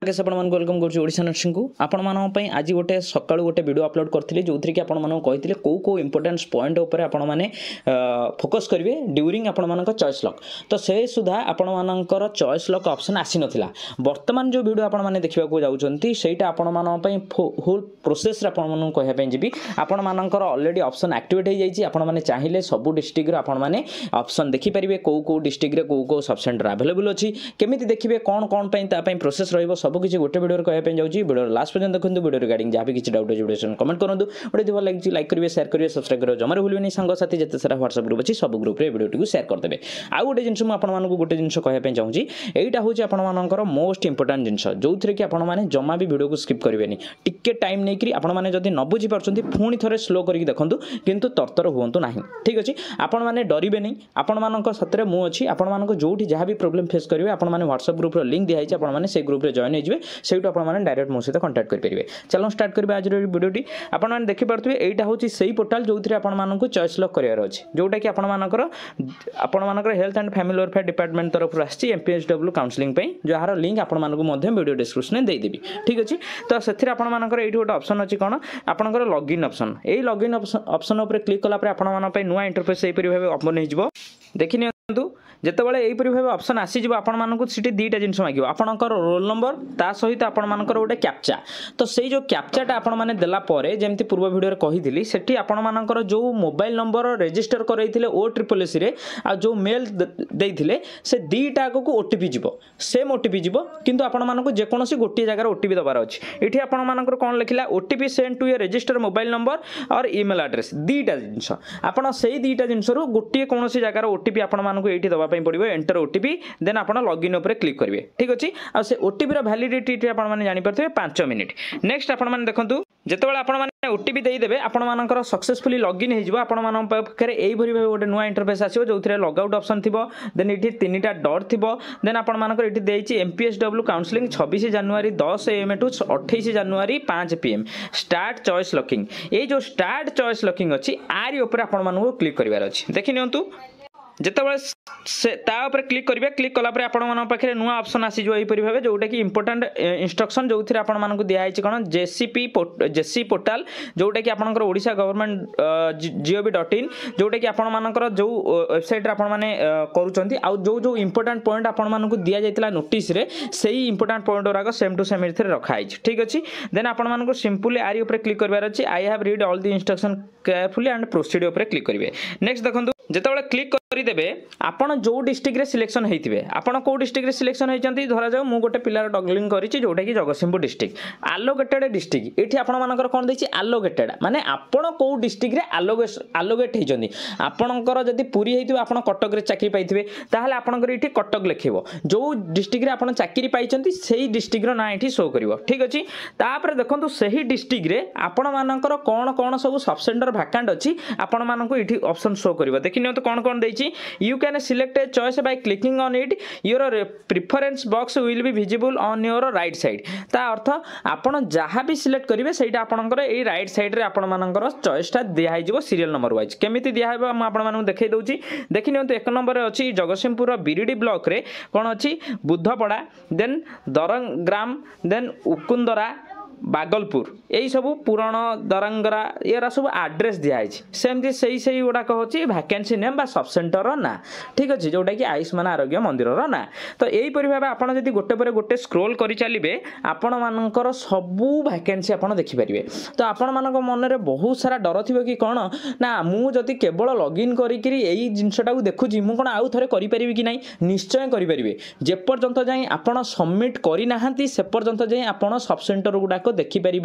Welcome करोडिशा nursing को आपण आज गोटे सका गोटे वीडियो अपलोड करते जो थी आपको कौ कौ इंपोर्टेंस पॉइंट उपर आपण मैंने फोकस करेंगे ड्यूरिंग आपण चॉइस लॉक तो से सुधा आपण चॉइस लॉक ऑप्शन आसी नथिला वर्तमान जो वीडियो आपण मैंने देखा जाऊँगी सेटा आपण फुल प्रोसेस कहवाई जी आपण मानकर ऑलरेडी ऑप्शन एक्टिवेट हो जाइए आपण मैंने चाहिए सब डिस्ट्रिक्ट आपण मैंने ऑप्शन देखिपारे कौ कौ डिस्ट्रिक्ट कौ कौ सब सेंटर अवेलेबल अच्छी केमी देखिए कौन कौन प्रोसेस रही सब किसी गोटे वीडियो कहवाई जाऊँगी वीडियो लास्ट पर्यटन देखो वीडियो रिगार्डिंग जहाँ भी किसी डाउट अच्छे कमेंट करूँ वीडियो भल लगे लाइक करेंगे शेयर करेंगे सब्सक्राइब करेंगे जमार भूलें सांगसाथी जिते सारा व्हाट्सएप ग्रुप अच्छी सब ग्रुप वीडियो को शेयर करदे आउ गोटे जिन मुझे गोटे जिन कहवाई चाहूँगी यहाँ हूँ आपर मोस्ट इंपोर्टाट जिन जो थी कि आपने जमा भी वीडियो को स्किप करेंगे टिके टाइम नहीं आपने जब न बुझीपार पुणी थे स्लो करके देखूँ किंतु तरतर हूँ ना ठीक अच्छे आपण मैंने डरवे नहीं आपण मान सतरे मुझे आपण मान जो जहाँ भी प्रोब्लेम फेस करेंगे आपण मैंने व्हाट्सएप ग्रुप लिंक दिखाई आपने से ग्रुप जॉइन हो से डायरेक्ट मो सहित कंटाक्ट करेंगे चलो स्टार्ट करेंगे आज वीडियोटी आपने देखिपे यहाँ हूँ से पोर्टाल जो थी आपको चॉइस लॉक करार अच्छे जोटा कि आपर health and family welfare department तरफ आसी MPSW काउंसलिंग जार लिंक आपको वीडियो डिस्क्रिप्शन देदेवी ठीक अच्छे तो से आपर ये गोटे ऑप्शन अच्छी कौन आपंकर लॉगिन ऑप्शन ये लॉगिन ऑप्शन उपर क्लिक कलापर आप नुआ इंटरफेस यहीपरि भाव ओपन हो देखि जितेबाला यहीपरि भाव ऑप्शन आसीज आपको दुईटा जिन मांग आपंकर रोल नंबर ता सहित आपंकर गोटे कैप्चा तो से जो कैप्चाटा आपने देलापर जमी पूर्व वीडियो कही से आपंकर जो मोबाइल नंबर रजिस्टर करते OSSC रे आ जो मेल देते से दुईटा को OTP जीव सेम OTP जीव किंतु आपको जेकोसी गोटे जगार OTP दबार अच्छे ये आपंकर कौन लिखला OTP send to a register mobile number और ईमेल एड्रेस दुईटा जिनस आपड़ से दुईटा जिनस गोटे कौन जगार OTP आपको ये दवाई पड़ो एंटर OTP देन आप लॉगिन उपर क्लिक करेंगे ठीक अच्छे आ से OTP वैलिडिटी आपने जानीपारे 5 मिनिट नेक्स्ट आपने देखूँ जितेबाला आपने OTP देदेवे आपंकर सक्सेसफुली लॉगिन होकर यही भाव गोटे नुआ इंटरफेस आसो जो लॉगआउट ऑप्शन थी देन ये 3टा डॉट थी देन आपर ये MPSW counselling 26 January 10 AM to 28 January 5 PM start choice locking ये जो स्टार्ट चॉइस लॉकिंग अच्छी आरी उपर आपको क्लिक करार अच्छे देखि नियंतु जितेबाला से क्लिक करेंगे क्लिक कलापर आपे नुआ ऑप्शन आसीज यहीपरि भाव जोटा कि इंपोर्टेंट इंस्ट्रक्शन जो थी आपको दिखाई कौन जेसी पोर्टाल जोटा कि आपंकर ओडिशा गवर्नमेंट gov.in जोटा कि आपर जो वेबसाइट आपने करुँच आउ जो इंपोर्टेंट पॉइंट आपको दि जाता नोटिस से इंपोर्टेंट पॉइंट गुराक सेम टू सेम रखाई ठीक अच्छे देन आपको सिंपली आरी उपर क्लिक करार अच्छे I have read all the instruction carefully and proceed उपर क्लिक करेंगे नेक्स्ट देखो जितेबाला क्लिक करदेवे आपन जो डिस्ट्रिक्ट रे सिलेक्शन होइथिबे आपन को डिस्ट्रिक्ट रे सिलेक्शन होइचंती धरा जाऊ मु गोटे पिलार डगलिंग करिछि जोटा कि जगतसिंहपुर डिस्ट्रिक्ट आलोकेटेड डिस्ट्रिक्ट एठी आपन मानकर कोन दैछि आलोकेटेड माने आपन को डिस्ट्रिक्ट रे आलोकेट होइचंती आपनकर जदि पुरी होइथिबे आपन कटक रे चाकरी पाइथिबे ताहाले आपनकर एठी कटक लेखिबो जो डिस्ट्रिक्ट रे आपन चाकरी पाइचंती सेही डिस्ट्रिक्ट रो ना एठी शो करिवो ठीक अछि तापर देखंतु सेही डिस्ट्रिक्ट रे आपन मानकर कोन कोन सब सब सेंटर वैकेंट अछि आपन मानको एठी ऑप्शन शो करिवो देखिनियो तो कोन दैछि you can select a choice by clicking on it your preference box will be visible on your right side ता अर्थ आपण जहाँ भी सिलेक्ट करेंगे सहीटा आपंकर ये राइट साइड रे आपण मानकर चॉइसटा दिया हो सीरियल नंबर वाइज केमिति दिया है मुझे आपको देखई दूसरी देखि नियंतु 1 नंबर अच्छी जगतसिंहपुर बिरिडी ब्लॉक रे कौन अच्छी बुद्धपड़ा देन दरंग्राम देन उकुंदरा बागलपुर यही सब पुराण दरंगरा ये सब आड्रेस दिखाई सेमती से गुड़ाक हूँ वैकेंसी नेम बा सब सेंटर ना ठीक अच्छे जोटा कि आयुष्मान आरोग्य मंदिर ना तो यहीपरि भाव आप गोटे पर गोटे स्क्रोल कर चलिए आपण मानकर सबू वैकेंसी आप देखिपारे तो आपण मान मन में बहुत सारा डर थी कि कौन ना मुझे केवल लॉगिन करी यही जिनटा को देखुची मुझे कौन आउ थे करें कि ना निश्चय करेंगे जेपर्यंत जाए आप सबमिट करना से पर्यंत जाए आप सब सेंटर गुड़ाक देखिपारे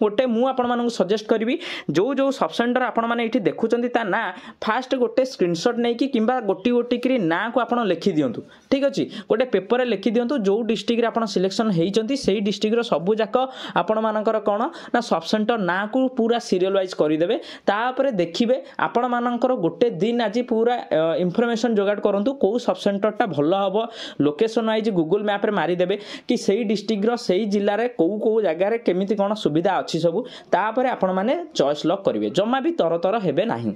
गोटे मुझे सजेस्ट करी जो सब सेंटर आपने देखुं ना फास्ट गोटे स्क्रीनशॉट नहीं कि गोटी गोटी ना को आप लिखि दिंतु ठीक अच्छे गोटे पेपर में लिखि दिंतु जो डिस्ट्रिक्ट आप सिलेक्शन होती से डिस्ट्रिक्ट सबू जाक आपण मानकर कौन ना सब सेंटर ना को पूरा सीरियल वाइज करदे तापर देखिए आपण मानकर गोटे दिन आज पूरा इनफॉरमेशन जोगाड़ करूँ कौ सब सेंटरटा भल हम लोकेशन वाइज गूगल मैप मारिदेवे कि सही डिस्ट्रिक्ट सही जिले में कौ कौ जगार केमिति कौन सुविधा अच्छी सब तापर आपण माने चॉइस लॉक करेंगे जमा भी तर तर हेबे नहीं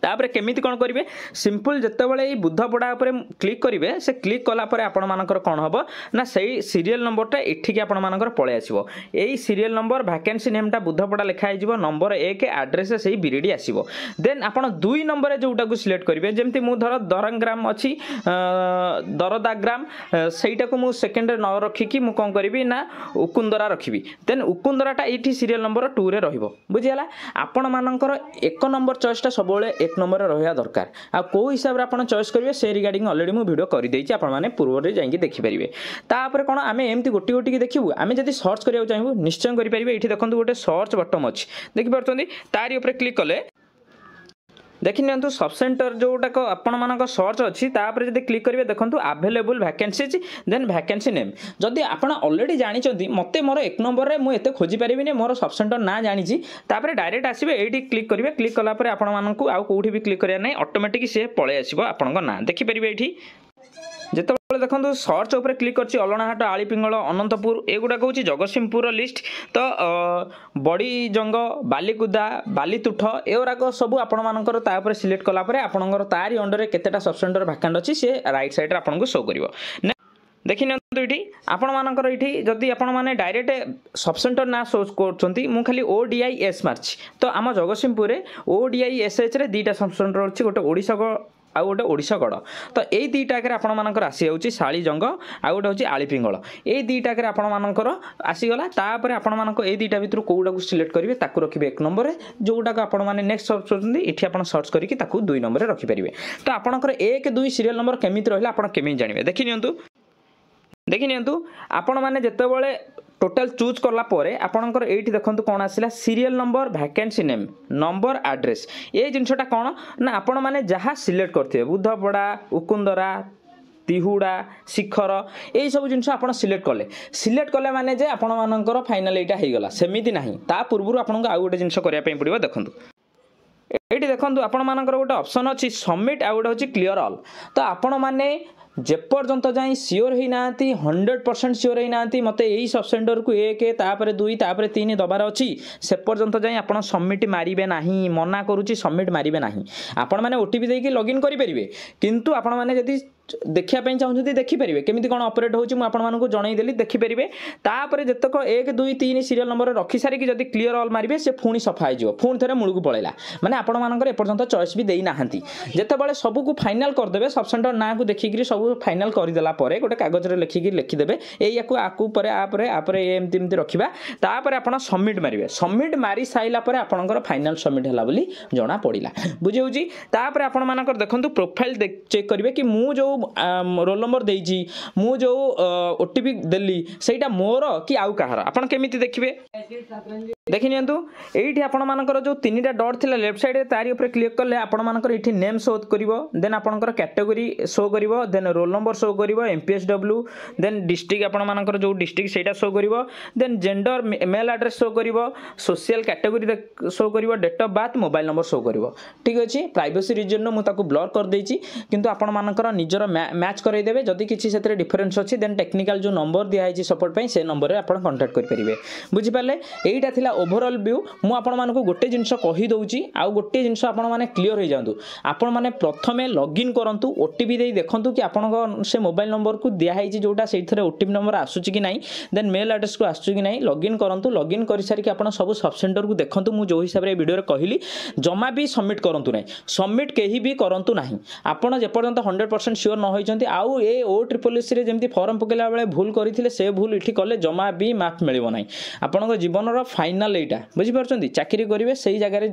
तापर केमिति कौन करेंगे सिंपल जितेबाला ये बुधपड़ा क्लिक करेंगे से क्लिक कलापर आपण मानकर कौन हम ना से सीरियल नंबरटा एठिक आपण मानकर पलि आसो यही सीरियल नंबर वैकेंसी नेमटा बुधपड़ा लिखाई नंबर 1 एड्रेस से बिरिडी आसो देन आप 2 नंबर जोटा को सिलेक्ट करेंगे जमती मु धर दरंग्राम अच्छी दरदाग्राम सहीटा को मुझे सेकेंड न रखिकी मुझे कौन करी ना उकुंदरा रखी देन उकुंदराटा ये सीरियल नंबर 2 रे रहिबो बुझीगला आपण मानकर 1 नंबर चॉइसटा सब 1 नंबर रहा दरकार आ को हिसाब से आप चॉइस करेंगे से रिगार्डिंग ऑलरेडी मु वीडियो कर देछि आपण माने पूर्व रे जाई देखिपारे तापर कौन आम एमती गोटी गोटी देखू आम जब सर्च करा चाहिए निश्चय करेंगे ये देखो गोटे सर्च बटन अच्छी देखिपे तारी उपर क्लिक कले देखि नियंतु सब सेंटर जोटाक आपण मानक सर्च अच्छी तापर जब क्लिक करेंगे देखो available vacancies then vacancy name जदि आपण ऑलरेडी जानी मत मोर 1 नंबर में मुझे खोजी पारि मोर सब सेंटर ना जानी डायरेक्ट आसवे ये क्लिक करेंगे क्लिक कलापर आपण मानक आउ कौटी भी क्लिक करा ना ऑटोमेटिक सी पलि आसो आपण ना देखिपारे ये जिते देखो सर्च उपर क्लिक कर अलणाहाट आलीपिंगल अनंतपुर एगुड़ा हूँ जगतसिंहपुर लिस्ट तो बड़ीजंग बालीकुदा बालीतुठ एगुड़ाक सब आपण मानकर तापर सिलेक्ट कलापर आपणकर तारी अंडर केतेटा सब सेंटर वैकेंट अच्छी सी राइट साइड आपको शो कर देखि ये आपण मानकर ये जदि आपण मैंने डायरेक्ट सब सेंटर ना शो कर खाली ODIS मार्च तो आम जगतसिंहपुर ODISH रे 2टा सब सेंटर अच्छी गोटे ओडिशा आउ गोटे ओडिशागढ़ तो यही दुईटाक आपण मानकर आसी जाऊँगी शालीजंग आउ गोटे हूँ आलीपिंगल यही दुईटाक आपण मानकर आसीगला तापर आपण मानक ये दुईटा भितर कौटा को सिलेक्ट करेंगे ताकू रखिए 1 नंबर जोटाक आपण मैंने नेक्स्ट सर्च करते आपण सर्च करके 2 नंबर रखिपारे तो आपंकर 1 2 सीरियल नंबर केमी रहा आप केमी जानवे देखि नियंतु आपण मैंने जितेबाला टोटाल चूज कला परे आपणकर एठी देखंतु कोन आसिला serial number vacancy name number address ये जिनसटा कोन ना आपण माने जहाँ सिलेक्ट करथिबे बुधपड़ा उकुंदरा तिहुड़ा शिखर यही सब जिन आप सिलेक्ट कले माने जे आपण मानकर फाइनल एटा हो गला सेमिति नाही ता पूर्व आपनको आउ गोटे जिनस करिया पई पड़िबो देखंतु एठी देखंतु आपण मानकर गोटे ऑप्शन अछि सबमिट आउ गोटे होछि क्लियर ऑल तो आपण माने जेपर्यंत जाए सियोर ही ना 100% सियोर ही ना मत यही सब सेंटर को 1 तापर 2 तापर 3 दबार अच्छी से पर्यंत जाए आप सबमिट मारे ना मना करुच्ची सबमिट मारे ना आपण मैंने OTP देकी लॉगिन करेंगे किंतु आपण मैंने जदि देखापी चाहते देखिपारे केमी कौन ऑपरेट होगी जनईदेली देखिपारे तापर जितक 1 2 3 सीरियल नंबर रखी सारिकी जब क्लियर ऑल मारे से पुणी सफा हो पुणी थे मूल को पलैला माने आपण मानकर एपर्यंत चॉइस भी देना जितेबाला सबको फाइनाल करदे सब सेंटर ना को देखिक सब फाइनाल करदेला गोटे कागज लिखिकी लिखिदेवे यू आकू आपर एमती रखा तापर आप सबमिट मारे सबमिट मारी सारापर आपंकर फाइनाल सबमिट है बोली जना पड़ा बुझे तापर आपण मानकर देखो प्रोफाइल चेक करेंगे कि मु जो रोल नंबर देजी मु जो OTP देली सेटा मोर कि आउ कहार आपण केमिति देखिबे देखि नियंतु एठी आपण मानकर जो 3टा डॉट थिला लेफ्ट साइड रे तारी ऊपर क्लिक करले आपण मानकर एठी नेम शो करिवो देन आपणकर कैटेगरी शो करिवो देन रोल नंबर शो करिवो MPSW देन डिस्ट्रिक्ट आपण मानकर जो डिस्ट्रिक्ट सेटा शो करिवो then gender male address show करिवो सोशल कैटेगरी शो करिवो date of birth mobile number show करिवो ठीक अछि प्राइवेसी रीजन नो मु ताको ब्लर कर देछि किंतु आपण मानकर निजर मैच कराई देबे जदि किछि सेतरे डिफरेंस अछि देन टेक्निकल जो नंबर दिया है सपोर्ट पई से नंबर रे आपण कांटेक्ट कर परिबे बुझि पाले एईटा थिला ओवरऑल व्यू मु आपण मानको गोटे जिंस कहि दउची आ गोटे जिंस आपण माने क्लियर हो जांतु आपण माने प्रथमे लॉगिन करंतु OTP देई देखंतु कि आपण से मोबाइल नंबर को दिया है जोटा सेथरे OTP नंबर आसुची कि नाही देन मेल एड्रेस को आसुची कि नाही लॉगिन करंतु लॉगिन करि सारी कि आपण सब सब सेंटर को देखंतु मु जो हिसाब रे वीडियो रे कहिली जमा भी सबमिट करंतु नाही सबमिट केही भी करंतु नाही आपण जे पर्यंत 100% श्योर न होइचंती आउ ए OSSC रे जेमती फॉर्म पकेला बेले भूल करिथिले से भूल इठी कले जमा भी मार्क मिलिबो नाही आपणको जीवन रो फाइनल एटा बुझि परछंती चाकरी करिवे सेही जगह रे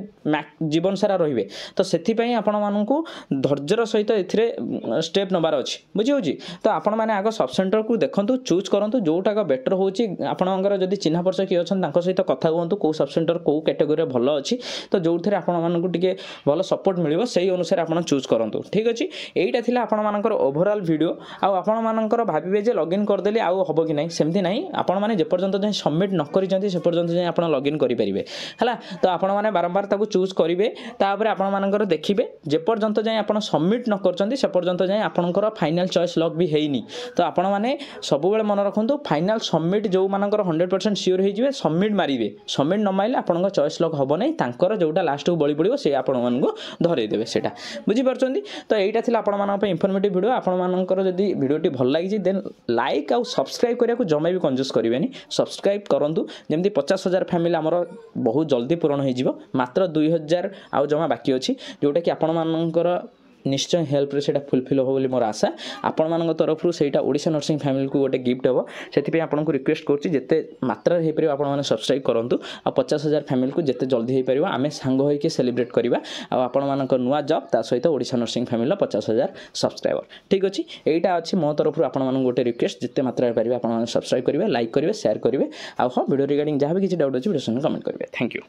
जीवन सारा रहिबे तो सेथि पई आपण माननकु धैर्यर सहित एथिरे स्टेप नबार अछि बुझि होची तो आपण माने आगो सब सेंटर को देखंतु चूज करंतु जोटा का बेटर होची आपणकर जदी चिन्हा परछ कि अछन तांको सहित कथा कहंतु को सब सेंटर को कैटेगरी रे भलो अछि तो जोथरे आपण माननकु टिके भलो सपोर्ट मिलिबो सेही अनुसार आपण चूज करंतु ठीक अछि एईटा थिला आपण मानकर ओवरऑल वीडियो आउ आपण मानकर भाबिबे जे लॉगिन कर देली आउ हबो कि नाही सेमति नाही आपण माने जे पर्यंत जे सबमिट न करि जंती से पर्यंत जे आपण लॉगिन करेंगे है। तो आपण मैंने बारंबार ताको चूज करेंगे तापर आपर देखिए जेपर्यंत जाए आप सबमिट न कर से पर्यंत जाए आपंकर फाइनाल चॉइस लॉक भी हैनी। तो आपण मैंने सब मन रखु फाइनाल सबमिट जो मानकर 100% सियोर हो सबमिट मारे सबमिट न मारे आप चॉइस लॉक हम नहीं तांकर जोटा लास्ट को बड़ी पड़ो से आपण धरईदेवे से बुझीपार। तो यहाँ थी आप इनफॉर्मेटिव वीडियो आपर जदि वीडियोटी भल लगी देन लाइक आउ सब्सक्राइब करने को जमा भी कंजूस करेंगे सब्सक्राइब करूँ जमी 50,000 फैमिली आमर बहुत जल्दी पूरण हो मात्र 2,000 आउ जमा बाकी अच्छी जोटा कि आपण मानकर निश्चय हेल्प रे सेटा फुलफिल हो मोर आशा आपण मान तरफ से ओडिशा नर्सिंग फैमिली को गोटे गिफ्ट हम से आपको रिक्वेस्ट करुँच जिते मात्रा हो पार आपने सब्सक्राइब करूँ आ 50,000 फैमिली को जिते जल्दी हो पार आम सांग होकर सेलिब्रेट करवा आपण मानक नुआ जॉब ता सहित ओडिशा नर्सिंग फैमिली 50,000 सब्सक्राइबर ठीक अच्छी यहाँ अच्छी मो तरफ आपको गोटे रिक्वेस्ट जिते मात्रा पारे आप सब्सक्राइब करेंगे लाइक करेंगे शेयर करेंगे आ हाँ वीडियो रिगार्डिंग जहाँ भी किसी डाउट अच्छी वीडियो कमेंट करेंगे। Thank you.